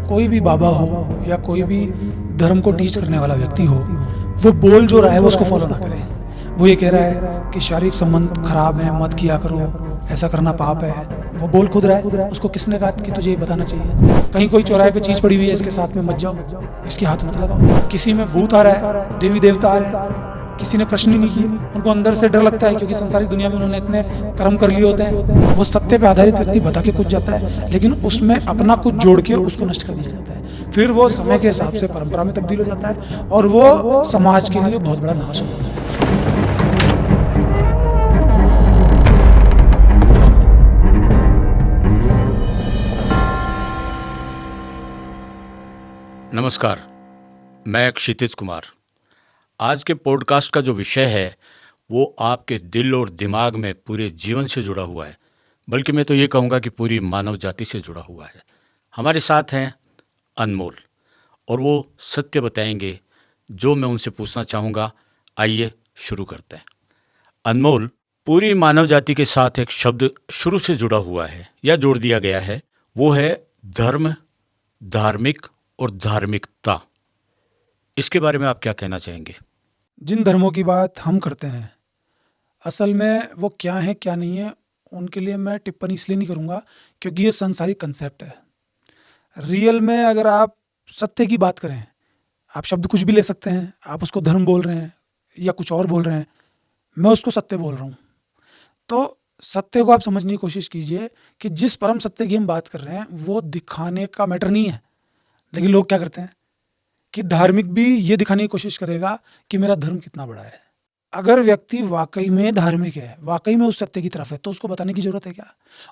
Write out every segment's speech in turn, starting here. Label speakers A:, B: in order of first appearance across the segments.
A: कोई भी बाबा हो या कोई भी धर्म को टीच करने वाला व्यक्ति हो, वो बोल जो रहा है वो उसको फॉलो ना करे। वो ये कह रहा है कि शारीरिक संबंध खराब है, मत किया करो, ऐसा करना पाप है, वो बोल खुद रहा है। उसको किसने कहा कि तुझे ये बताना चाहिए? कहीं कोई चौराहे पे चीज पड़ी हुई है, इसके साथ में मत जाओ, इसके हाथ मत लगाओ। किसी में भूत आ रहा है, देवी देवता आ रहे हैं, किसी ने प्रश्न ही नहीं किए, उनको अंदर से डर लगता है क्योंकि संसारिक दुनिया में उन्होंने इतने कर्म कर लिए होते हैं। वो सत्य पे आधारित व्यक्ति बता के कुछ जाता है, लेकिन उसमें अपना कुछ जोड़ के उसको नष्ट कर दिया जाता है। फिर वो समय के हिसाब से परंपरा में तब्दील हो जाता है और वो समाज के लिए बहुत बड़ा नाश हो जाता है।
B: नमस्कार, मैं क्षितिज कुमार। आज के पॉडकास्ट का जो विषय है वो आपके दिल और दिमाग में पूरे जीवन से जुड़ा हुआ है, बल्कि मैं तो ये कहूँगा कि पूरी मानव जाति से जुड़ा हुआ है। हमारे साथ हैं अनमोल और वो सत्य बताएंगे जो मैं उनसे पूछना चाहूँगा। आइए शुरू करते हैं। अनमोल, पूरी मानव जाति के साथ एक शब्द शुरू से जुड़ा हुआ है या जोड़ दिया गया है, वो है धर्म, धार्मिक और धार्मिकता। इसके बारे में आप क्या कहना चाहेंगे?
A: जिन धर्मों की बात हम करते हैं, असल में वो क्या है क्या नहीं है, उनके लिए मैं टिप्पणी इसलिए नहीं करूँगा क्योंकि ये सांसारिक कंसेप्ट है। रियल में अगर आप सत्य की बात करें, आप शब्द कुछ भी ले सकते हैं, आप उसको धर्म बोल रहे हैं या कुछ और बोल रहे हैं, मैं उसको सत्य बोल रहा हूँ। तो सत्य को आप समझने की कोशिश कीजिए कि जिस परम सत्य की हम बात कर रहे हैं वो दिखाने का मैटर नहीं है। लेकिन लोग क्या करते हैं कि धार्मिक भी ये दिखाने की कोशिश करेगा कि मेरा धर्म कितना बड़ा है। अगर व्यक्ति वाकई में धार्मिक है, वाकई में उस सत्य की तरफ है, तो उसको बताने की जरूरत है क्या?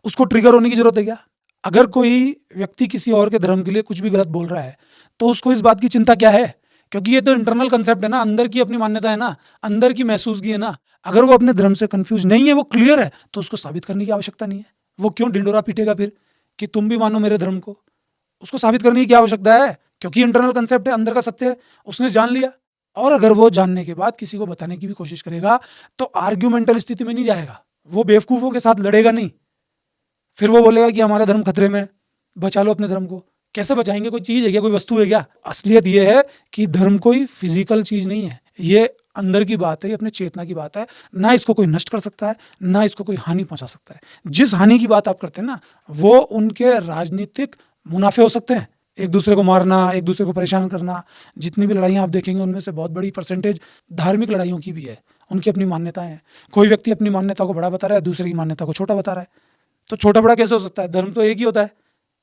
A: उसको ट्रिगर होने की जरूरत है क्या? अगर कोई व्यक्ति किसी और के धर्म के लिए कुछ भी गलत बोल रहा है तो उसको इस बात की चिंता क्या है? क्योंकि ये तो इंटरनल कंसेप्ट है ना, अंदर की अपनी मान्यता है ना, अंदर की महसूसगी है ना। अगर वो अपने धर्म से कंफ्यूज नहीं है, वो क्लियर है, तो उसको साबित करने की आवश्यकता नहीं है। वो क्यों ढिंडोरा पीटेगा फिर कि तुम भी मानो मेरे धर्म को? उसको साबित करने की क्या आवश्यकता है? क्योंकि इंटरनल कंसेप्ट है, अंदर का सत्य है, उसने जान लिया। और अगर वो जानने के बाद किसी को बताने की भी कोशिश करेगा तो आर्ग्यूमेंटल स्थिति में नहीं जाएगा, वो बेवकूफों के साथ लड़ेगा नहीं। फिर वो बोलेगा कि हमारा धर्म खतरे में, बचा लो अपने धर्म को। कैसे बचाएंगे? कोई चीज है क्या? कोई वस्तु है क्या? असलियत ये है कि धर्म कोई फिजिकल चीज नहीं है, ये अंदर की बात है, ये अपने चेतना की बात है। ना इसको कोई नष्ट कर सकता है, ना इसको कोई हानि पहुंचा सकता है। जिस हानि की बात आप करते हैं ना, वो उनके राजनीतिक मुनाफे हो सकते हैं, एक दूसरे को मारना, एक दूसरे को परेशान करना। जितनी भी लड़ाइयाँ आप देखेंगे उनमें से बहुत बड़ी परसेंटेज धार्मिक लड़ाइयों की भी है। उनकी अपनी मान्यताएं हैं। कोई व्यक्ति अपनी मान्यता को बड़ा बता रहा है, दूसरे की मान्यता को छोटा बता रहा है। तो छोटा बड़ा कैसे हो सकता है? धर्म तो एक ही होता है,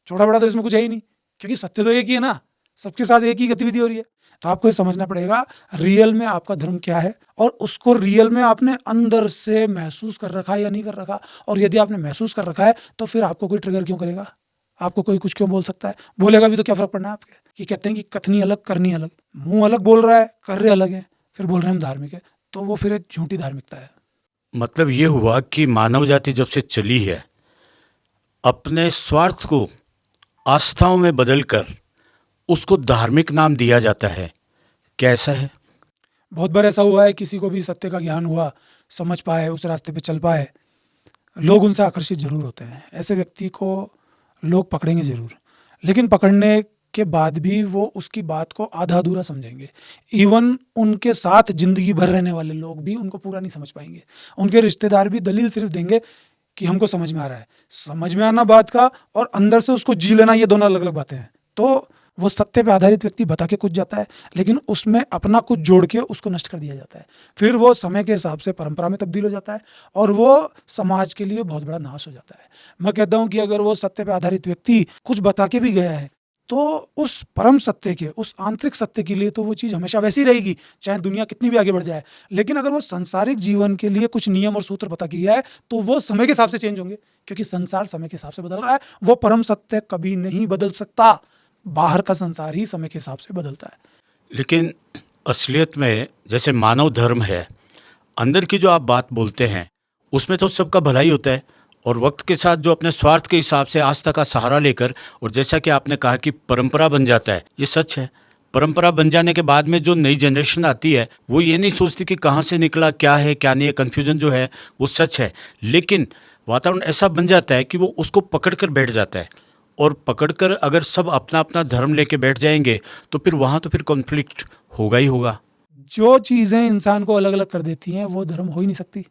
A: छोटा बड़ा तो इसमें कुछ है ही नहीं, क्योंकि सत्य तो एक ही है ना, सबके साथ एक ही गतिविधि हो रही है। तो आपको ये समझना पड़ेगा रियल में आपका धर्म क्या है और उसको रियल में आपने अंदर से महसूस कर रखा है या नहीं कर रखा। और यदि आपने महसूस कर रखा है तो फिर आपको कोई ट्रिगर क्यों करेगा? आपको कोई कुछ क्यों बोल सकता है? बोलेगा भी तो क्या फर्क पड़ना है आपके? कि कहते हैं कि कथनी अलग करनी अलग, मुंह अलग बोल रहा है, कर रहे अलग है, फिर बोल रहे हैं हम धार्मिक है, तो वो फिर एक झूठी धार्मिकता है।
B: मतलब ये हुआ कि मानव जाति जब से चली है, अपने स्वार्थ को आस्थाओं में बदलकर उसको धार्मिक नाम दिया जाता है। क्या ऐसा है?
A: बहुत बार ऐसा हुआ है, किसी को भी सत्य का ज्ञान हुआ, समझ पाए, उस रास्ते पे चल पाए, लोग उनसे आकर्षित जरूर होते हैं। ऐसे व्यक्ति को लोग पकड़ेंगे जरूर, लेकिन पकड़ने के बाद भी वो उसकी बात को आधा अधूरा समझेंगे। इवन उनके साथ जिंदगी भर रहने वाले लोग भी उनको पूरा नहीं समझ पाएंगे। उनके रिश्तेदार भी दलील सिर्फ देंगे कि हमको समझ में आ रहा है। समझ में आना बात का और अंदर से उसको जी लेना, ये दोनों अलग अलग बातें हैं। तो वो सत्य पे आधारित व्यक्ति बता के कुछ जाता है, लेकिन उसमें अपना कुछ जोड़ के उसको नष्ट कर दिया जाता है। फिर वो समय के हिसाब से परंपरा में तब्दील हो जाता है और वो समाज के लिए बहुत बड़ा नाश हो जाता है। मैं कहता हूँ कि अगर वो सत्य पे आधारित व्यक्ति कुछ बता के भी गया है तो उस परम सत्य के, उस आंतरिक सत्य के लिए तो वो चीज़ हमेशा वैसी रहेगी, चाहे दुनिया कितनी भी आगे बढ़ जाए। लेकिन अगर वो सांसारिक जीवन के लिए कुछ नियम और सूत्र बता के गया है तो वो समय के हिसाब से चेंज होंगे, क्योंकि संसार समय के हिसाब से बदल रहा है। वो परम सत्य कभी नहीं बदल सकता, बाहर का संसार ही समय के हिसाब से बदलता है।
B: लेकिन असलियत में जैसे मानव धर्म है, अंदर की जो आप बात बोलते हैं उसमें तो सबका भलाई होता है, और वक्त के साथ जो अपने स्वार्थ के हिसाब से आस्था का सहारा लेकर, और जैसा कि आपने कहा कि परंपरा बन जाता है, ये सच है। परंपरा बन जाने के बाद में जो नई जनरेशन आती है वो ये नहीं सोचती कि कहाँ से निकला, क्या है क्या नहीं है। कन्फ्यूजन जो है वो सच है, लेकिन वातावरण ऐसा बन जाता है कि वो उसको पकड़ कर बैठ जाता है और पकड़कर अगर सब अपना अपना धर्म लेके बैठ जाएंगे तो फिर कॉन्फ्लिक्ट होगा ही होगा।
A: जो चीज़ें इंसान को अलग अलग कर देती हैं वो धर्म हो ही नहीं सकती।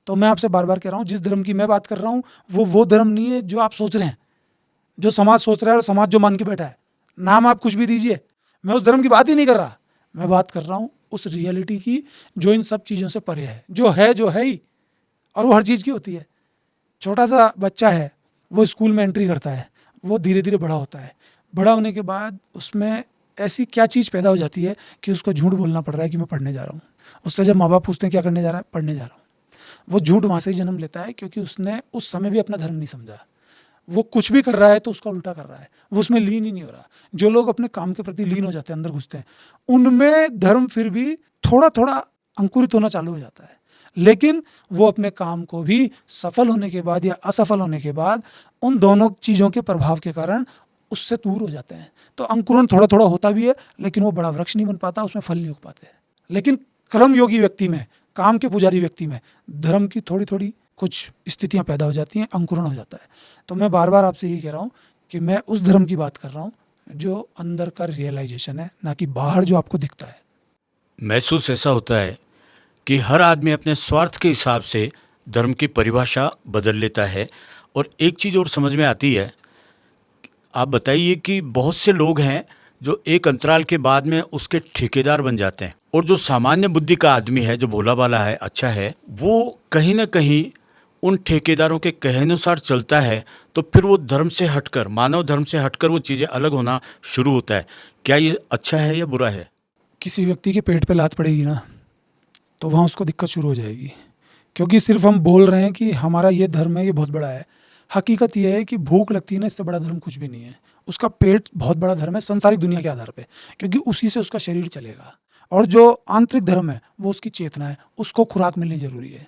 A: तो मैं आपसे बार बार कह रहा हूँ, जिस धर्म की मैं बात कर रहा हूँ वो धर्म नहीं है जो आप सोच रहे हैं, जो समाज सोच रहा है और समाज जो मान के बैठा है। नाम आप कुछ भी दीजिए, मैं उस धर्म की बात ही नहीं कर रहा। मैं बात कर रहा हूँ उस रियलिटी की जो इन सब चीज़ों से परे है, जो है ही, और वो हर चीज़ की होती है। छोटा सा बच्चा है, वो स्कूल में एंट्री करता है, वो धीरे धीरे बड़ा होता है। बड़ा होने के बाद उसमें ऐसी क्या चीज़ पैदा हो जाती है कि उसको झूठ बोलना पड़ रहा है कि मैं पढ़ने जा रहा हूँ। उससे जब माँ बाप पूछते हैं क्या करने जा रहा है, पढ़ने जा रहा हूँ, वो झूठ वहाँ से ही जन्म लेता है, क्योंकि उसने उस समय भी अपना धर्म नहीं समझा। वो कुछ भी कर रहा है तो उसका उल्टा कर रहा है, वो उसमें लीन ही नहीं हो रहा। जो लोग अपने काम के प्रति लीन हो जाते हैं, अंदर घुसते हैं, उनमें धर्म फिर भी थोड़ा थोड़ा अंकुरित होना चालू हो जाता है, लेकिन वो अपने काम को भी सफल होने के बाद या असफल होने के बाद उन दोनों चीज़ों के प्रभाव के कारण उससे दूर हो जाते हैं। तो अंकुरण थोड़ा थोड़ा होता भी है, लेकिन वो बड़ा वृक्ष नहीं बन पाता, उसमें फल नहीं उग पाते। लेकिन कर्मयोगी व्यक्ति में, काम के पुजारी व्यक्ति में धर्म की थोड़ी थोड़ी कुछ स्थितियां पैदा हो जाती हैं, अंकुरण हो जाता है। तो मैं बार बार आपसे यही कह रहा हूँ कि मैं उस धर्म की बात कर रहा हूँ जो अंदर का रियलाइजेशन है, ना कि बाहर जो आपको दिखता है।
B: महसूस ऐसा होता है कि हर आदमी अपने स्वार्थ के हिसाब से धर्म की परिभाषा बदल लेता है। और एक चीज़ और समझ में आती है, आप बताइए कि बहुत से लोग हैं जो एक अंतराल के बाद में उसके ठेकेदार बन जाते हैं, और जो सामान्य बुद्धि का आदमी है, जो भोला भाला है, अच्छा है, वो कहीं ना कहीं उन ठेकेदारों के कहे अनुसार चलता है, तो फिर वो धर्म से हटकर, मानव धर्म से हटकर वो चीज़ें अलग होना शुरू होता है। क्या ये अच्छा है या बुरा है?
A: किसी व्यक्ति के पेट पे लात पड़ेगी ना, तो वहाँ उसको दिक्कत शुरू हो जाएगी, क्योंकि सिर्फ हम बोल रहे हैं कि हमारा ये धर्म है, ये बहुत बड़ा है। हकीकत यह है कि भूख लगती है ना, इससे बड़ा धर्म कुछ भी नहीं है। उसका पेट बहुत बड़ा धर्म है संसारिक दुनिया के आधार पे, क्योंकि उसी से उसका शरीर चलेगा। और जो आंतरिक धर्म है वो उसकी चेतना है, उसको खुराक मिलनी जरूरी है।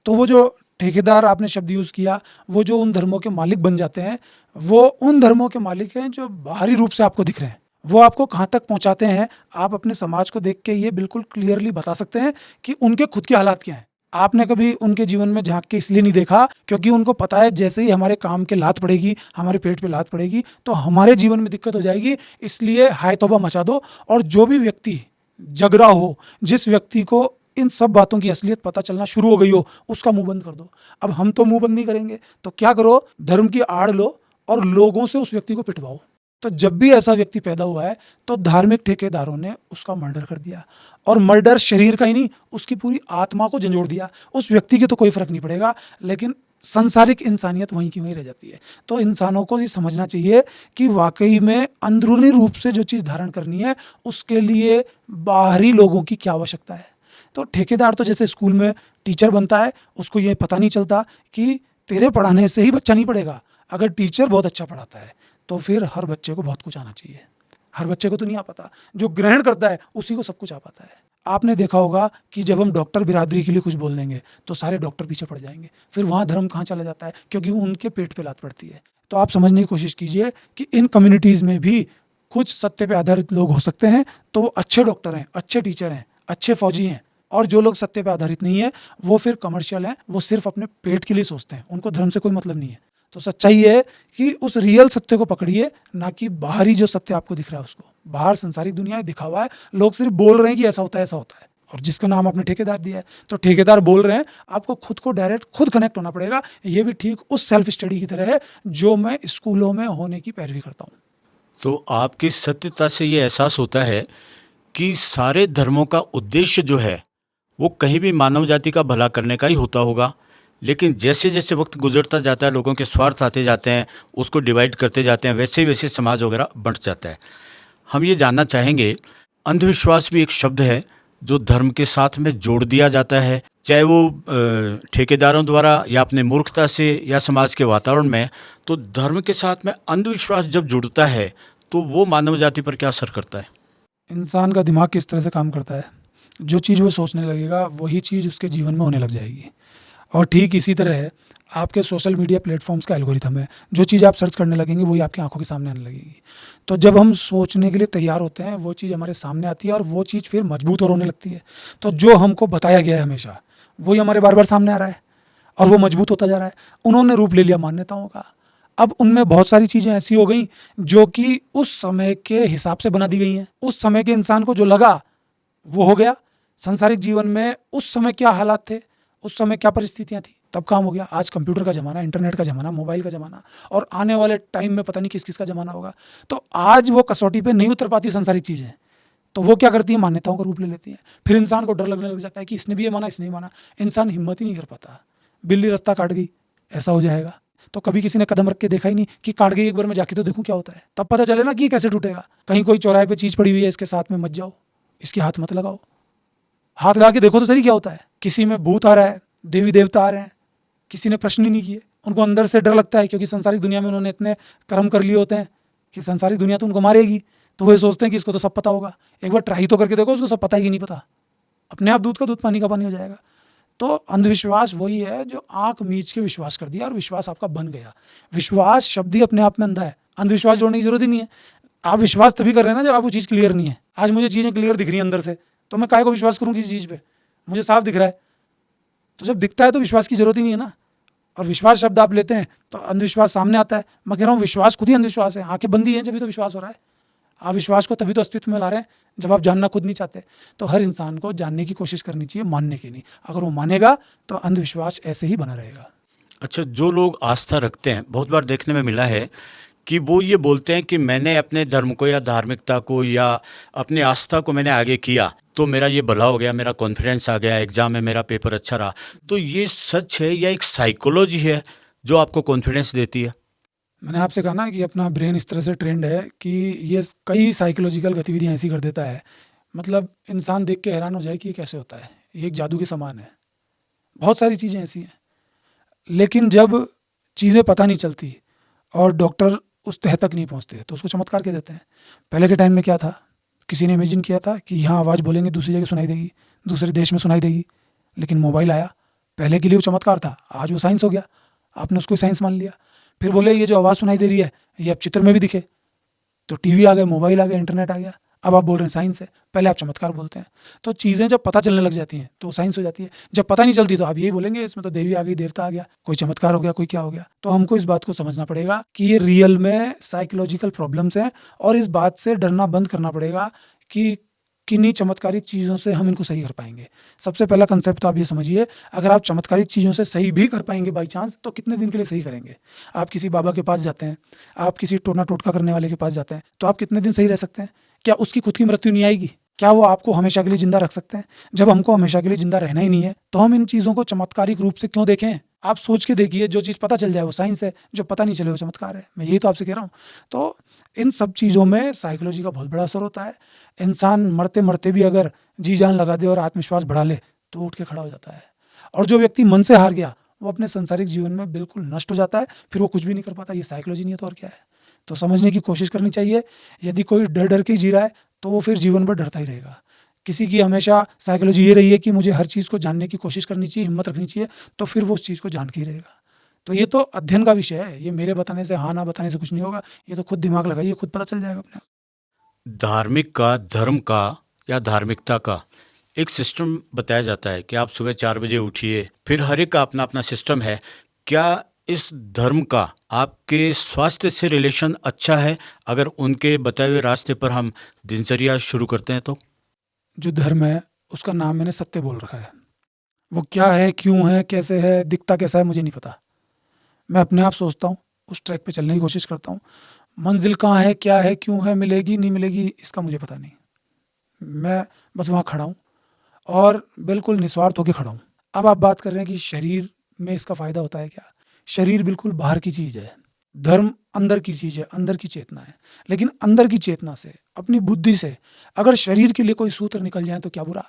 A: तो वो जो ठेकेदार आपने शब्द यूज़ किया, वो जो उन धर्मों के मालिक बन जाते हैं, वो उन धर्मों के मालिक हैं जो बाहरी रूप से आपको दिख रहे हैं। वो आपको कहाँ तक पहुँचाते हैं, आप अपने समाज को देख के ये बिल्कुल क्लियरली बता सकते हैं कि उनके खुद के हालात क्या हैं। आपने कभी उनके जीवन में झांक के इसलिए नहीं देखा क्योंकि उनको पता है जैसे ही हमारे काम के लात पड़ेगी, हमारे पेट पे लात पड़ेगी, तो हमारे जीवन में दिक्कत हो जाएगी, इसलिए हाय तौबा मचा दो। और जो भी व्यक्ति जग रहा हो, जिस व्यक्ति को इन सब बातों की असलियत पता चलना शुरू हो गई हो, उसका मुंह बंद कर दो। अब हम तो मुंह बंद नहीं करेंगे, तो क्या करो, धर्म की आड़ लो और लोगों से उस व्यक्ति को पिटवाओ। तो जब भी ऐसा व्यक्ति पैदा हुआ है तो धार्मिक ठेकेदारों ने उसका मर्डर कर दिया, और मर्डर शरीर का ही नहीं, उसकी पूरी आत्मा को झंझोड़ दिया। उस व्यक्ति के तो कोई फर्क नहीं पड़ेगा, लेकिन सांसारिक इंसानियत वहीं की वहीं रह जाती है। तो इंसानों को ये समझना चाहिए कि वाकई में अंदरूनी रूप से जो चीज़ धारण करनी है, उसके लिए बाहरी लोगों की क्या आवश्यकता है। तो ठेकेदार तो जैसे स्कूल में टीचर बनता है, उसको ये पता नहीं चलता कि तेरे पढ़ाने से ही बच्चा नहीं पढ़ेगा। अगर टीचर बहुत अच्छा पढ़ाता है तो फिर हर बच्चे को बहुत कुछ आना चाहिए। हर बच्चे को तो नहीं आ पाता, जो ग्रहण करता है उसी को सब कुछ आ पाता है। आपने देखा होगा कि जब हम डॉक्टर बिरादरी के लिए कुछ बोल देंगे तो सारे डॉक्टर पीछे पड़ जाएंगे, फिर वहाँ धर्म कहाँ चला जाता है, क्योंकि उनके पेट पे लात पड़ती है। तो आप समझने की कोशिश कीजिए कि इन कम्युनिटीज़ में भी कुछ सत्य पे आधारित लोग हो सकते हैं, तो वो अच्छे डॉक्टर हैं, अच्छे टीचर हैं, अच्छे फौजी हैं। और जो लोग सत्य पे आधारित नहीं है, वो फिर कमर्शियल हैं, वो सिर्फ अपने पेट के लिए सोचते हैं, उनको धर्म से कोई मतलब नहीं है। तो सच्चाई है कि उस रियल सत्य को पकड़िए, ना कि बाहरी जो सत्य आपको दिख रहा है उसको। बाहर संसारिक दुनिया दिखावा है, लोग सिर्फ बोल रहे हैं कि ऐसा होता है, ऐसा होता है, और जिसका नाम आपने ठेकेदार दिया है। तो ठेकेदार बोल रहे हैं, आपको खुद को डायरेक्ट खुद कनेक्ट होना पड़ेगा। ये भी ठीक उस सेल्फ स्टडी की तरह है जो मैं स्कूलों में होने की पैरवी करता हूँ।
B: तो आपकी सत्यता से ये एहसास होता है कि सारे धर्मों का उद्देश्य जो है वो कहीं भी मानव जाति का भला करने का ही होता होगा, लेकिन जैसे जैसे वक्त गुजरता जाता है, लोगों के स्वार्थ आते जाते हैं, उसको डिवाइड करते जाते हैं, वैसे वैसे समाज वगैरह बंट जाता है। हम ये जानना चाहेंगे, अंधविश्वास भी एक शब्द है जो धर्म के साथ में जोड़ दिया जाता है, चाहे वो ठेकेदारों द्वारा या अपने मूर्खता से या समाज के वातावरण में। तो धर्म के साथ में अंधविश्वास जब जुड़ता है तो वो मानव जाति पर क्या असर करता है?
A: इंसान का दिमाग किस तरह से काम करता है, जो चीज़ वो सोचने लगेगा वही चीज़ उसके जीवन में होने लग जाएगी। और ठीक इसी तरह है आपके सोशल मीडिया प्लेटफॉर्म्स का एल्गोरिथम है, जो चीज़ आप सर्च करने लगेंगे वही आपकी आंखों के सामने आने लगेगी। तो जब हम सोचने के लिए तैयार होते हैं, वो चीज़ हमारे सामने आती है और वो चीज़ फिर मजबूत और होने लगती है। तो जो हमको बताया गया है हमेशा वही हमारे बार बार सामने आ रहा है और वो मजबूत होता जा रहा है। उन्होंने रूप ले लिया मान्यताओं का। अब उनमें बहुत सारी चीज़ें ऐसी हो गई जो कि उस समय के हिसाब से बना दी गई हैं। उस समय के इंसान को जो लगा वो हो गया। सांसारिक जीवन में उस समय क्या हालात थे, उस समय क्या परिस्थितियां थी, तब काम हो गया। आज कंप्यूटर का ज़माना, इंटरनेट का ज़माना, मोबाइल का ज़माना, और आने वाले टाइम में पता नहीं किस किस का ज़माना होगा। तो आज वो कसौटी पे नहीं उतर पाती सांसारिक चीज़ें, तो वो क्या करती है, मान्यताओं का रूप ले लेती है। फिर इंसान को डर लगने लग जाता है कि इसने भी ये माना, इसने भी माना। इंसान हिम्मत ही नहीं कर पाता। बिल्ली रास्ता काट गई, ऐसा हो जाएगा। तो कभी किसी ने कदम रख के देखा ही नहीं कि काट गई, एक बार मैं जाके तो देखूं क्या होता है, तब पता चले ना कि ये कैसे टूटेगा। कहीं कोई चौराहे पे चीज़ पड़ी हुई है, इसके साथ में मत जाओ, इसके हाथ मत लगाओ, हाथ लगा के देखो तो सही क्या होता है। किसी में भूत आ रहा है, देवी देवता आ रहे हैं, किसी ने प्रश्न ही नहीं किए। उनको अंदर से डर लगता है, क्योंकि संसारिक दुनिया में उन्होंने इतने कर्म कर लिए होते हैं कि संसारिक दुनिया तो उनको मारेगी। तो वो सोचते हैं कि इसको तो सब पता होगा, एक बार ट्राई तो करके देखो, उसको सब पता ही नहीं पता, अपने आप दूध का दूध पानी का पानी हो जाएगा। तो अंधविश्वास वही है जो आंख मीच के विश्वास कर दिया और विश्वास आपका बन गया। विश्वास शब्द ही अपने आप में अंधा है, अंधविश्वास जोड़ने की जरूरत ही नहीं है। आप विश्वास तभी कर रहे हैं ना जब आपको चीज़ क्लियर नहीं है। आज मुझे चीज़ें क्लियर दिख रही हैं अंदर से, तो मैं काहे को विश्वास करूँ किसी चीज़ पे, मुझे साफ दिख रहा है। तो जब दिखता है तो विश्वास की जरूरत ही नहीं है ना। और विश्वास शब्द आप लेते हैं तो अंधविश्वास सामने आता है। मैं कह रहा हूँ विश्वास खुद ही अंधविश्वास है, आंखें बंदी हैं जब तो विश्वास हो रहा है। आप विश्वास को तभी तो अस्तित्व में ला रहे हैं जब आप जानना खुद नहीं चाहते। तो हर इंसान को जानने की कोशिश करनी चाहिए, मानने की नहीं। अगर वो मानेगा तो अंधविश्वास ऐसे ही बना रहेगा।
B: अच्छा, जो लोग आस्था रखते हैं, बहुत बार देखने में मिला है कि वो ये बोलते हैं कि मैंने अपने धर्म को या धार्मिकता को या अपनी आस्था को मैंने आगे किया तो मेरा ये भला हो गया, मेरा कॉन्फिडेंस आ गया, एग्जाम में मेरा पेपर अच्छा रहा। तो ये सच है या एक साइकोलॉजी है जो आपको कॉन्फिडेंस देती है?
A: मैंने आपसे कहा ना कि अपना ब्रेन इस तरह से ट्रेंड है कि ये कई साइकोलॉजिकल गतिविधियां ऐसी कर देता है, मतलब इंसान देख के हैरान हो जाए कि ये कैसे होता है। ये एक जादू के समान है। बहुत सारी चीज़ें ऐसी हैं, लेकिन जब चीज़ें पता नहीं चलती और डॉक्टर उस तह तक नहीं पहुंचते तो उसको चमत्कार कह देते हैं। पहले के टाइम में क्या था, किसी ने इमेजिन किया था कि यहाँ आवाज़ बोलेंगे दूसरी जगह सुनाई देगी, दूसरे देश में सुनाई देगी। लेकिन मोबाइल आया, पहले के लिए वो चमत्कार था, आज वो साइंस हो गया, आपने उसको साइंस मान लिया। फिर बोले ये जो आवाज़ सुनाई दे रही है ये अब चित्र में भी दिखे, तो टीवी आ गए, मोबाइल आ गया, इंटरनेट आ गया, अब आप बोल रहे हैं साइंस है। पहले आप चमत्कार बोलते हैं। तो चीज़ें जब पता चलने लग जाती हैं तो साइंस हो जाती है। जब पता नहीं चलती तो आप यही बोलेंगे इसमें तो देवी आ गई, देवता आ गया, कोई चमत्कार हो गया, कोई क्या हो गया। तो हमको इस बात को समझना पड़ेगा कि ये रियल में साइकोलॉजिकल प्रॉब्लम्स हैं, और इस बात से डरना बंद करना पड़ेगा कि किन्हीं चमत्कारिक चीज़ों से हम इनको सही कर पाएंगे। सबसे पहला कंसेप्ट तो आप ये समझिए, अगर आप चमत्कारिक चीज़ों से सही भी कर पाएंगे बाई चांस, तो कितने दिन के लिए सही करेंगे। आप किसी बाबा के पास जाते हैं, आप किसी टोना टोटका करने वाले के पास जाते हैं, तो आप कितने दिन सही रह सकते हैं? क्या उसकी खुद की मृत्यु नहीं आएगी? क्या वो आपको हमेशा के लिए जिंदा रख सकते हैं? जब हमको हमेशा के लिए जिंदा रहना ही नहीं है तो हम इन चीज़ों को चमत्कारिक रूप से क्यों देखें? आप सोच के देखिए, जो चीज़ पता चल जाए वो साइंस है, जो पता नहीं चले वो चमत्कार है। मैं यही तो आपसे कह रहा हूँ। तो इन सब चीज़ों में साइकोलॉजी का बहुत बड़ा असर होता है। इंसान मरते मरते भी अगर जी जान लगा दे और आत्मविश्वास बढ़ा ले तो उठ के खड़ा हो जाता है। और जो व्यक्ति मन से हार गया वो अपने संसारिक जीवन में बिल्कुल नष्ट हो जाता है, फिर वो कुछ भी नहीं कर पाता। ये साइकोलॉजी नहीं है तो और क्या है। तो समझने की कोशिश करनी चाहिए। यदि कोई डर डर के जी रहा है तो वो फिर जीवन भर डरता ही रहेगा। किसी की हमेशा साइकोलॉजी ये रही है कि मुझे हर चीज़ को जानने की कोशिश करनी चाहिए, हिम्मत रखनी चाहिए, तो फिर वो उस चीज़ को जान के ही रहेगा। तो ये तो अध्ययन का विषय है, ये मेरे बताने से, हाँ ना बताने से कुछ नहीं होगा। ये तो खुद दिमाग लगाइए, खुद पता चल जाएगा अपने आप।
B: धार्मिक का, धर्म का या धार्मिकता का एक सिस्टम बताया जाता है कि आप सुबह 4 बजे उठिए, फिर हर एक का अपना अपना सिस्टम है। क्या इस धर्म का आपके स्वास्थ्य से रिलेशन अच्छा है अगर उनके बताए हुए रास्ते पर हम दिनचर्या शुरू करते हैं तो?
A: जो धर्म है उसका नाम मैंने सत्य बोल रखा है। वो क्या है, क्यों है, कैसे है, दिखता कैसा है, मुझे नहीं पता। मैं अपने आप सोचता हूँ, उस ट्रैक पे चलने की कोशिश करता हूँ। मंजिल कहाँ है, क्या है, क्यों है, मिलेगी नहीं मिलेगी, इसका मुझे पता नहीं। मैं बस वहाँ खड़ा हूँ और बिल्कुल निस्वार्थ होकर खड़ा हूँ। अब आप बात कर रहे हैं कि शरीर में इसका फ़ायदा होता है क्या? शरीर बिल्कुल बाहर की चीज़ है, धर्म अंदर की चीज़ है, अंदर की चेतना है। लेकिन अंदर की चेतना से, अपनी बुद्धि से अगर शरीर के लिए कोई सूत्र निकल जाए तो क्या बुरा।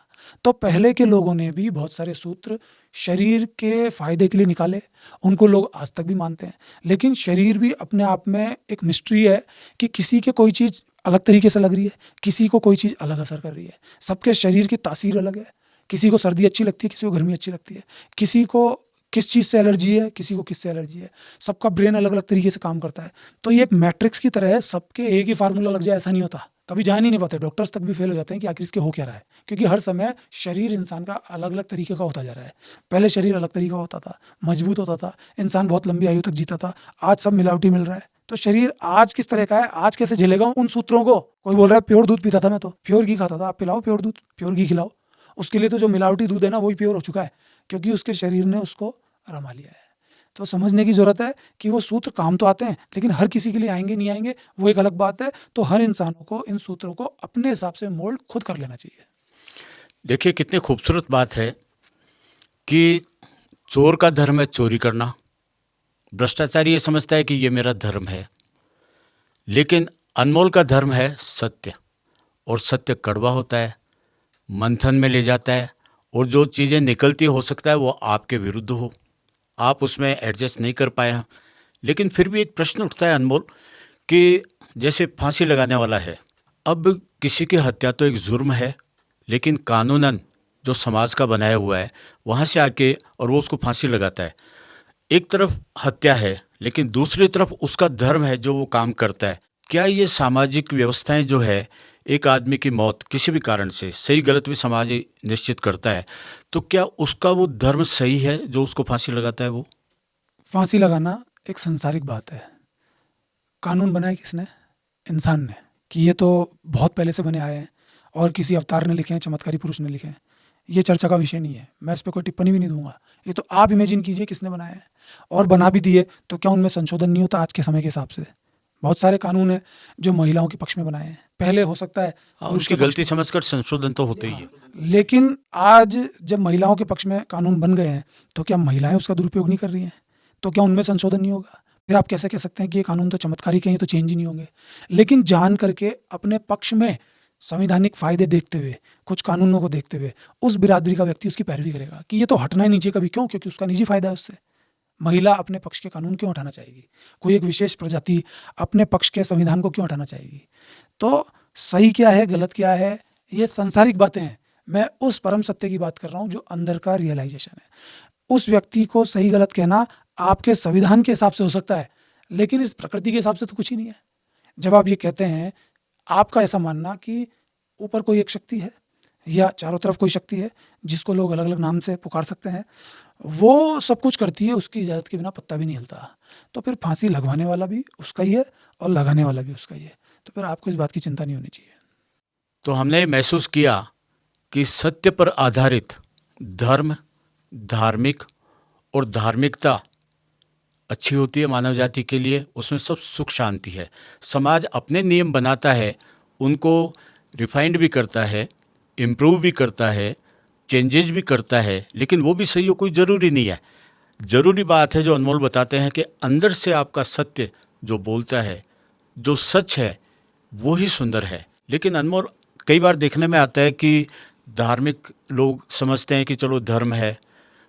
A: तो पहले के लोगों ने भी बहुत सारे सूत्र शरीर के फायदे के लिए निकाले, उनको लोग आज तक भी मानते हैं। लेकिन शरीर भी अपने आप में एक मिस्ट्री है कि किसी के कोई चीज़ अलग तरीके से लग रही है, किसी को कोई चीज़ अलग असर कर रही है। सबके शरीर की तासीर अलग है। किसी को सर्दी अच्छी लगती है, किसी को गर्मी अच्छी लगती है, किसी को किस चीज़ से एलर्जी है, किसी को किस से एलर्जी है, सबका ब्रेन अलग अलग तरीके से काम करता है। तो ये एक मैट्रिक्स की तरह है, सबके एक ही फार्मूला लग जाए ऐसा नहीं होता, कभी जान ही नहीं पाते, डॉक्टर्स तक भी फेल हो जाते हैं कि आखिर इसके हो क्या रहा है, क्योंकि हर समय शरीर इंसान का अलग अलग तरीके का होता जा रहा है। पहले शरीर अलग तरीका होता था, मजबूत होता था, इंसान बहुत लंबी आयु तक जीता था, आज सब मिलावटी मिल रहा है। तो शरीर आज किस तरह का है, आज कैसे झेलेगा उन सूत्रों को। कोई बोल रहा है प्योर दूध पीता था मैं, तो प्योर घी खाता था, आप पिलाओ प्योर दूध, प्योर घी खिलाओ, उसके लिए तो जो मिलावटी दूध है ना वही प्योर हो चुका है, क्योंकि उसके शरीर ने उसको रमा लिया है। तो समझने की ज़रूरत है कि वो सूत्र काम तो आते हैं, लेकिन हर किसी के लिए आएंगे नहीं आएंगे वो एक अलग बात है। तो हर इंसानों को इन सूत्रों को अपने हिसाब से मोल्ड खुद कर लेना चाहिए।
B: देखिए कितनी खूबसूरत बात है कि चोर का धर्म है चोरी करना, भ्रष्टाचारी ये समझता है कि ये मेरा धर्म है, लेकिन अनमोल का धर्म है सत्य, और सत्य कड़वा होता है, मंथन में ले जाता है, और जो चीज़ें निकलती हो सकता है वो आपके विरुद्ध हो, आप उसमें एडजस्ट नहीं कर पाए हैं। लेकिन फिर भी एक प्रश्न उठता है अनमोल कि जैसे फांसी लगाने वाला है, अब किसी की हत्या तो एक जुर्म है, लेकिन कानूनन जो समाज का बनाया हुआ है वहाँ से आके और वो उसको फांसी लगाता है। एक तरफ हत्या है, लेकिन दूसरी तरफ उसका धर्म है जो वो काम करता है। क्या ये सामाजिक व्यवस्थाएं जो है, एक आदमी की मौत किसी भी कारण से, सही गलत भी समाज ही निश्चित करता है, तो क्या उसका वो धर्म सही है जो उसको फांसी लगाता है? वो
A: फांसी लगाना एक सांसारिक बात है। कानून बनाए किसने? इंसान ने, कि ये तो बहुत पहले से बने आए हैं और किसी अवतार ने लिखे हैं, चमत्कारी पुरुष ने लिखे हैं। ये चर्चा का विषय नहीं है, मैं इस पर कोई टिप्पणी भी नहीं दूंगा। ये तो आप इमेजिन कीजिए किसने बनाया है, और बना भी दिए तो क्या उनमें संशोधन नहीं होता आज के समय के हिसाब से? बहुत सारे कानून हैं जो महिलाओं के पक्ष में बनाए हैं, पहले हो सकता है पुरुष
B: उसकी
A: के पक्ष
B: गलती समझकर संशोधन तो होते ही है।
A: में। लेकिन आज जब महिलाओं के पक्ष में कानून बन गए हैं तो क्या महिलाएं उसका दुरुपयोग नहीं कर रही हैं? तो क्या उनमें संशोधन नहीं होगा? फिर आप कैसे कह सकते हैं कि ये कानून तो चमत्कारिक हैं, ये तो चेंज ही नहीं होंगे? लेकिन जान करके अपने पक्ष में संवैधानिक फायदे देखते हुए, कुछ कानूनों को देखते हुए उस बिरादरी का व्यक्ति उसकी पैरवी करेगा कि ये तो हटना ही नहीं चाहिए कभी। क्यों? क्योंकि उसका निजी फायदा है उससे। महिला अपने पक्ष के कानून क्यों हटाना चाहेगी? कोई एक विशेष प्रजाति अपने पक्ष के संविधान को क्यों हटाना चाहेगी? तो सही क्या है, गलत क्या है, ये सांसारिक बातें हैं। मैं उस परम सत्य की बात कर रहा हूँ जो अंदर का रियलाइजेशन है। उस व्यक्ति को सही गलत कहना आपके संविधान के हिसाब से हो सकता है, लेकिन इस प्रकृति के हिसाब से तो कुछ ही नहीं है। जब आप ये कहते हैं, आपका ऐसा मानना कि ऊपर कोई एक शक्ति है या चारों तरफ कोई शक्ति है जिसको लोग अलग अलग नाम से पुकार सकते हैं, वो सब कुछ करती है, उसकी इजाज़त के बिना पत्ता भी नहीं हिलता, तो फिर फांसी लगवाने वाला भी उसका ही है और लगाने वाला भी उसका ही है। तो फिर आपको इस बात की चिंता नहीं होनी चाहिए।
B: तो हमने महसूस किया कि सत्य पर आधारित धर्म, धार्मिक और धार्मिकता अच्छी होती है मानव जाति के लिए, उसमें सब सुख शांति है। समाज अपने नियम बनाता है, उनको रिफाइंड भी करता है, इम्प्रूव भी करता है, चेंजेस भी करता है, लेकिन वो भी सही हो कोई ज़रूरी नहीं है। ज़रूरी बात है जो अनमोल बताते हैं कि अंदर से आपका सत्य जो बोलता है, जो सच है, वो ही सुंदर है। लेकिन अनमोल कई बार देखने में आता है कि धार्मिक लोग समझते हैं कि चलो धर्म है,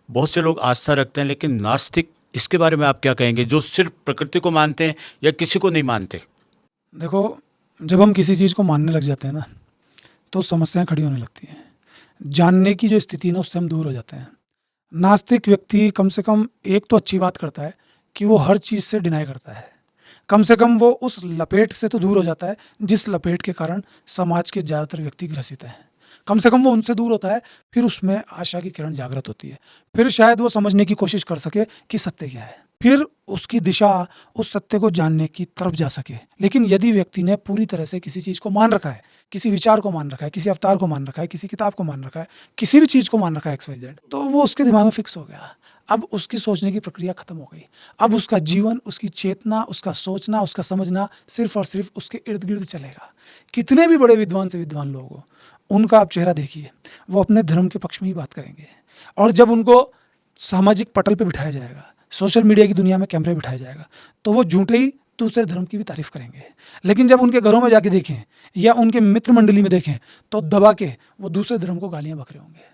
B: बहुत से लोग आस्था रखते हैं, लेकिन नास्तिक, इसके बारे में आप क्या कहेंगे, जो सिर्फ प्रकृति को मानते हैं या किसी को नहीं मानते?
A: देखो, जब हम किसी चीज़ को मानने लग जाते हैं ना, तो समस्याएं खड़ी होने लगती हैं। जानने की जो स्थिति है ना, उससे हम दूर हो जाते हैं। नास्तिक व्यक्ति कम से कम एक तो अच्छी बात करता है कि वो हर चीज़ से डिनाई करता है। कम से कम वो उस लपेट से तो दूर हो जाता है जिस लपेट के कारण समाज के ज़्यादातर व्यक्ति ग्रसित हैं। कम से कम वो उनसे दूर होता है, फिर उसमें आशा की किरण जागृत होती है। फिर शायद वो समझने की कोशिश कर सके कि सत्य क्या है, फिर उसकी दिशा उस सत्य को जानने की तरफ जा सके। लेकिन यदि व्यक्ति ने पूरी तरह से किसी चीज़ को मान रखा है, किसी विचार को मान रखा है, किसी अवतार को मान रखा है, किसी किताब को मान रखा है, किसी भी चीज़ को मान रखा है XYZ, तो वो उसके दिमाग में फिक्स हो गया। अब उसकी सोचने की प्रक्रिया खत्म हो गई। अब उसका जीवन, उसकी चेतना, उसका सोचना, उसका समझना सिर्फ और सिर्फ उसके इर्द गिर्द चलेगा। कितने भी बड़े विद्वान से विद्वान लोग हो, उनका आप चेहरा देखिए, वो अपने धर्म के पक्ष में ही बात करेंगे। और जब उनको सामाजिक पटल पे बिठाया जाएगा, सोशल मीडिया की दुनिया में कैमरे बिठाया जाएगा, तो वो झूठे ही दूसरे धर्म की भी तारीफ करेंगे। लेकिन जब उनके घरों में जाके देखें या उनके मित्र मंडली में देखें, तो दबा के वो दूसरे धर्म को गालियां बक रहे होंगे।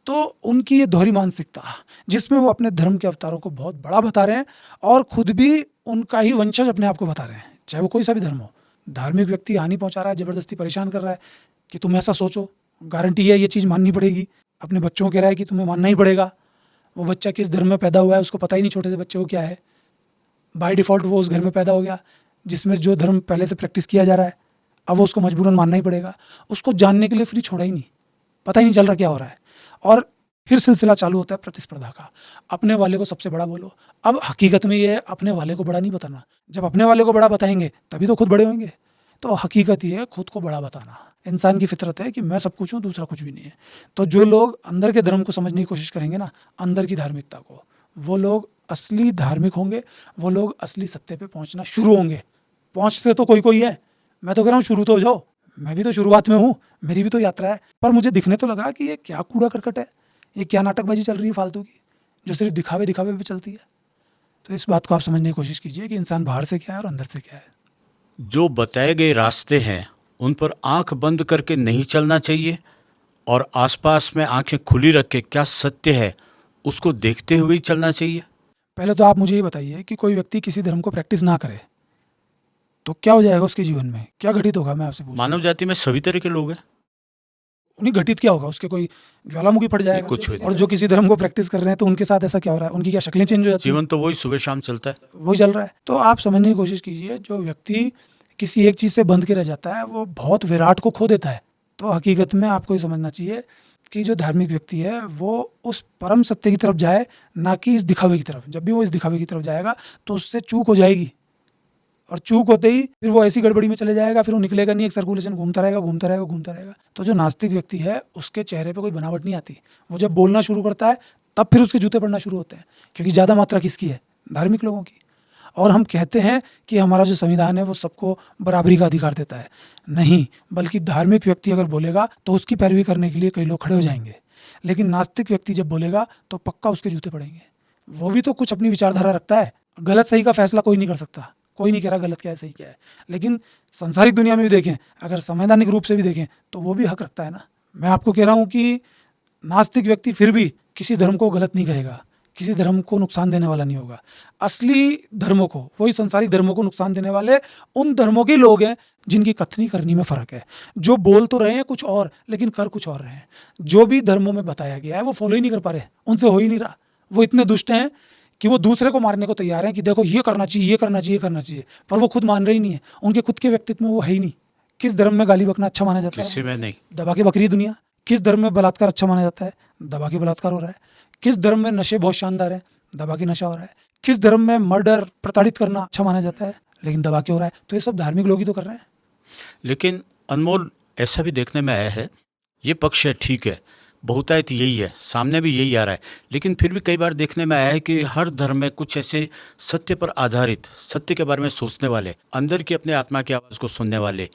A: तो उनकी ये दोहरी मानसिकता, जिसमें वो अपने धर्म के अवतारों को बहुत बड़ा बता रहे हैं और खुद भी उनका ही वंशज अपने आप को बता रहे हैं, चाहे वो कोई सा भी धर्म हो। धार्मिक व्यक्ति हानि पहुंचा रहा है, जबरदस्ती परेशान कर रहा है कि तुम ऐसा सोचो, गारंटी है ये चीज़ माननी पड़ेगी। अपने बच्चों को कह रहा है कि तुम्हें मानना ही पड़ेगा। वो बच्चा किस धर्म में पैदा हुआ है उसको पता ही नहीं, छोटे से बच्चे को क्या है। बाय डिफ़ॉल्ट वो उस घर में पैदा हो गया जिसमें जो धर्म पहले से प्रैक्टिस किया जा रहा है, अब वो उसको मजबूरन मानना ही पड़ेगा। उसको जानने के लिए फ्री छोड़ा ही नहीं, पता ही नहीं चल रहा क्या हो रहा है। और फिर सिलसिला चालू होता है प्रतिस्पर्धा का, अपने वाले को सबसे बड़ा बोलो। अब हकीकत में ये है, अपने वाले को बड़ा नहीं बताना। जब अपने वाले को बड़ा बताएंगे तभी तो खुद बड़े होंगे। तो हकीकत ये है खुद को बड़ा बताना। इंसान की फितरत है कि मैं सब कुछ हूँ, दूसरा कुछ भी नहीं है। तो जो लोग अंदर के धर्म को समझने की कोशिश करेंगे ना, अंदर की धार्मिकता को, वो लोग असली धार्मिक होंगे, वो लोग असली सत्य पे पहुंचना शुरू होंगे। पहुंचते तो कोई कोई है, मैं तो कह रहा हूँ शुरू तो हो जाओ। मैं भी तो शुरुआत में हूँ, मेरी भी तो यात्रा है। पर मुझे दिखने तो लगा कि ये क्या कूड़ा करकट है, ये क्या नाटकबाजी चल रही है फालतू की, जो सिर्फ दिखावे दिखावे पे चलती है। तो इस बात को आप समझने की कोशिश कीजिए कि इंसान बाहर से क्या है और अंदर से क्या है।
B: जो बताए गए रास्ते हैं उन पर आंख बंद करके नहीं चलना चाहिए, और आसपास में आंखें खुली रख के क्या सत्य है उसको देखते हुए ही चलना चाहिए।
A: पहले तो आप मुझे ये बताइए कि कोई व्यक्ति किसी धर्म को प्रैक्टिस ना करे तो क्या हो जाएगा उसके जीवन में, क्या घटित होगा? मैं आपसे पूछता हूँ।
B: मानव जाति में सभी तरह के लोग हैं।
A: उन्हें घटित क्या होगा? उसके कोई ज्वालामुखी फट जाएगा
B: कुछ भी नहीं।
A: और जो किसी धर्म को प्रैक्टिस कर रहे हैं तो उनके साथ ऐसा क्या हो रहा है? उनकी क्या शक्लें चेंज हो जाती हैं?
B: जीवन तो वही सुबह शाम चलता है।
A: वही चल रहा है। तो आप समझने की कोशिश कीजिए, जो व्यक्ति किसी एक चीज़ से बंध के रह जाता है वो बहुत विराट को खो देता है। तो हकीकत में आपको ये समझना चाहिए कि जो धार्मिक व्यक्ति है वो उस परम सत्य की तरफ जाए, ना कि इस दिखावे की तरफ। जब भी वो इस दिखावे की तरफ जाएगा तो उससे चूक हो जाएगी, और चूक होते ही फिर वो ऐसी गड़बड़ी में चले जाएगा, फिर वो निकलेगा नहीं, एक सर्कुलेशन घूमता रहेगा घूमता रहेगा घूमता रहेगा। तो जो नास्तिक व्यक्ति है उसके चेहरे पे कोई बनावट नहीं आती। वो जब बोलना शुरू करता है तब फिर उसके जूते पड़ना शुरू होते हैं, क्योंकि ज़्यादा मात्रा किसकी है? धार्मिक लोगों की। और हम कहते हैं कि हमारा जो संविधान है वो सबको बराबरी का अधिकार देता है। नहीं, बल्कि धार्मिक व्यक्ति अगर बोलेगा तो उसकी पैरवी करने के लिए कई लोग खड़े हो जाएंगे, लेकिन नास्तिक व्यक्ति जब बोलेगा तो पक्का उसके जूते पड़ेंगे। वो भी तो कुछ अपनी विचारधारा रखता है। गलत सही का फैसला कोई नहीं कर सकता, कोई नहीं कह रहा गलत क्या है सही क्या है, लेकिन संसारिक दुनिया में भी देखें, अगर संवैधानिक रूप से भी देखें तो वो भी हक रखता है ना। मैं आपको कह रहा हूँ कि नास्तिक व्यक्ति फिर भी किसी धर्म को गलत नहीं कहेगा, किसी धर्म को नुकसान देने वाला नहीं होगा। असली धर्मों को, वही संसारिक धर्मों को नुकसान देने वाले उन धर्मों के लोग हैं जिनकी कथनी करनी में फ़र्क है, जो बोल तो रहे हैं कुछ और लेकिन कर कुछ और रहे हैं। जो भी धर्मों में बताया गया है वो फॉलो ही नहीं कर पा रहे, उनसे हो ही नहीं रहा। वो इतने दुष्ट हैं कि वो दूसरे को मारने को तैयार हैं कि देखो ये करना चाहिए, ये करना चाहिए, करना चाहिए, पर वो खुद मान रहे ही नहीं है। उनके खुद के व्यक्तित्व में वो है ही नहीं। किस धर्म में गाली बकना अच्छा माना जाता है?
B: किसी में नहीं।
A: दबा के बकरी दुनिया। किस धर्म में बलात्कार अच्छा माना जाता है? दबा के बलात्कार हो रहा है। किस धर्म में नशे बहुत शानदार है? दबा के नशा हो रहा है। किस धर्म में मर्डर, प्रताड़ित करना अच्छा माना जाता है? लेकिन दबा के हो रहा है। तो ये सब धार्मिक लोग ही तो कर रहे हैं।
B: लेकिन अनमोल, ऐसा भी देखने में आया है, ये पक्ष है ठीक है, बहुतायत यही है, सामने भी यही आ रहा है, लेकिन फिर भी कई बार देखने में आया है कि हर धर्म में कुछ ऐसे सत्य पर आधारित, सत्य के बारे में सोचने वाले, अंदर की अपने आत्मा की आवाज़ को सुनने वाले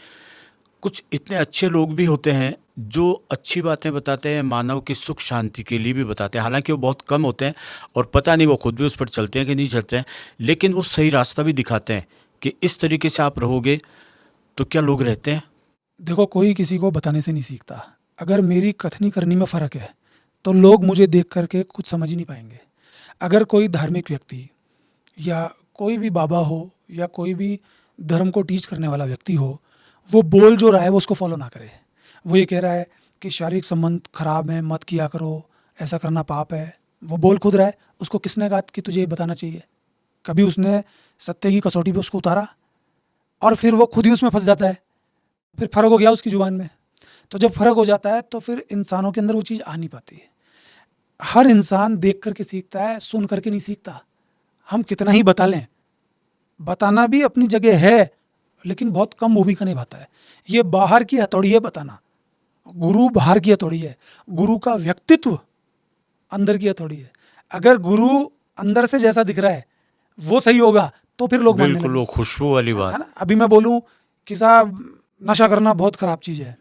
B: कुछ इतने अच्छे लोग भी होते हैं जो अच्छी बातें बताते हैं, मानव की सुख शांति के लिए भी बताते हैं। हालांकि वो बहुत कम होते हैं और पता नहीं वो खुद भी उस पर चलते हैं कि नहीं चलते हैं, लेकिन वो सही रास्ता भी दिखाते हैं कि इस तरीके से आप रहोगे तो क्या लोग रहते हैं।
A: देखो, कोई किसी को बताने से नहीं सीखता। अगर मेरी कथनी करनी में फ़र्क है तो लोग मुझे देख करके कुछ समझ ही नहीं पाएंगे। अगर कोई धार्मिक व्यक्ति या कोई भी बाबा हो या कोई भी धर्म को टीच करने वाला व्यक्ति हो, वो बोल जो रहा है वो उसको फॉलो ना करे। वो ये कह रहा है कि शारीरिक संबंध खराब है, मत किया करो, ऐसा करना पाप है, वो बोल खुद रहा है। उसको किसने कहा कि तुझे ये बताना चाहिए? कभी उसने सत्य की कसौटी पे उसको उतारा? और फिर वो खुद ही उसमें फंस जाता है। फिर फ़र्क हो गया उसकी ज़ुबान में। तो जब फ़र्क हो जाता है तो फिर इंसानों के अंदर वो चीज़ आ नहीं पाती है। हर इंसान देख करके सीखता है, सुन करके नहीं सीखता। हम कितना ही बता लें, बताना भी अपनी जगह है, लेकिन बहुत कम भूमिका निभाता है। ये बाहर की हथौड़ी है बताना, गुरु बाहर की हथौड़ी है, गुरु का व्यक्तित्व अंदर की हथौड़ी है। अगर गुरु अंदर से जैसा दिख रहा है वो सही होगा तो फिर लोग मानने
B: बिल्कुल,
A: लगेंगे।
B: वो खुशबू वाली
A: है
B: बात।
A: ना? अभी मैं बोलूं कि साहब नशा करना बहुत ख़राब चीज़ है,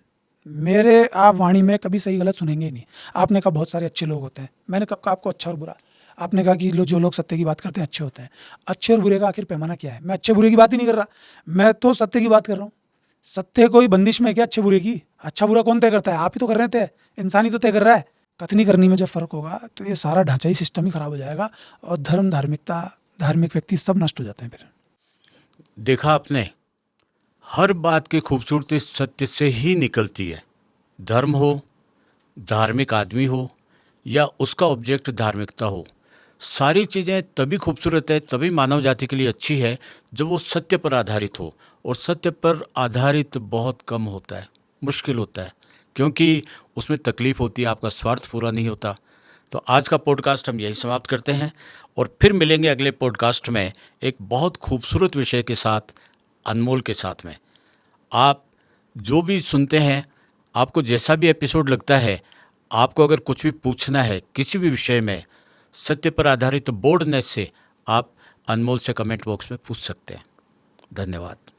A: मेरे आप वाणी में कभी सही गलत सुनेंगे ही नहीं। आपने कहा बहुत सारे अच्छे लोग होते हैं, मैंने कब कहा आपको अच्छा और बुरा? आपने कहा कि जो लोग सत्य की बात करते हैं अच्छे होते हैं। अच्छे और बुरे का आखिर पैमाना क्या है? मैं अच्छे बुरे की बात ही नहीं कर रहा, मैं तो सत्य की बात कर रहा हूँ। सत्य कोई बंदिश में क्या अच्छे बुरे की? अच्छा बुरा कौन तय करता है? आप ही तो कर रहे थे, इंसान ही तो तय कर रहा है। कथनी करनी में जब फ़र्क होगा तो ये सारा ढांचा ही सिस्टम ही ख़राब हो जाएगा और धर्म, धार्मिकता, धार्मिक व्यक्ति सब नष्ट हो जाते हैं। फिर
B: देखा आपने, हर बात की खूबसूरती सत्य से ही निकलती है। धर्म हो, धार्मिक आदमी हो या उसका ऑब्जेक्ट धार्मिकता हो, सारी चीज़ें तभी खूबसूरत है, तभी मानव जाति के लिए अच्छी है जब वो सत्य पर आधारित हो। और सत्य पर आधारित बहुत कम होता है, मुश्किल होता है, क्योंकि उसमें तकलीफ होती है, आपका स्वार्थ पूरा नहीं होता। तो आज का पॉडकास्ट हम यही समाप्त करते हैं और फिर मिलेंगे अगले पॉडकास्ट में एक बहुत खूबसूरत विषय के साथ, अनमोल के साथ में। आप जो भी सुनते हैं, आपको जैसा भी एपिसोड लगता है, आपको अगर कुछ भी पूछना है किसी भी विषय में सत्य पर आधारित बोल्डनेस से, आप अनमोल से कमेंट बॉक्स में पूछ सकते हैं। धन्यवाद।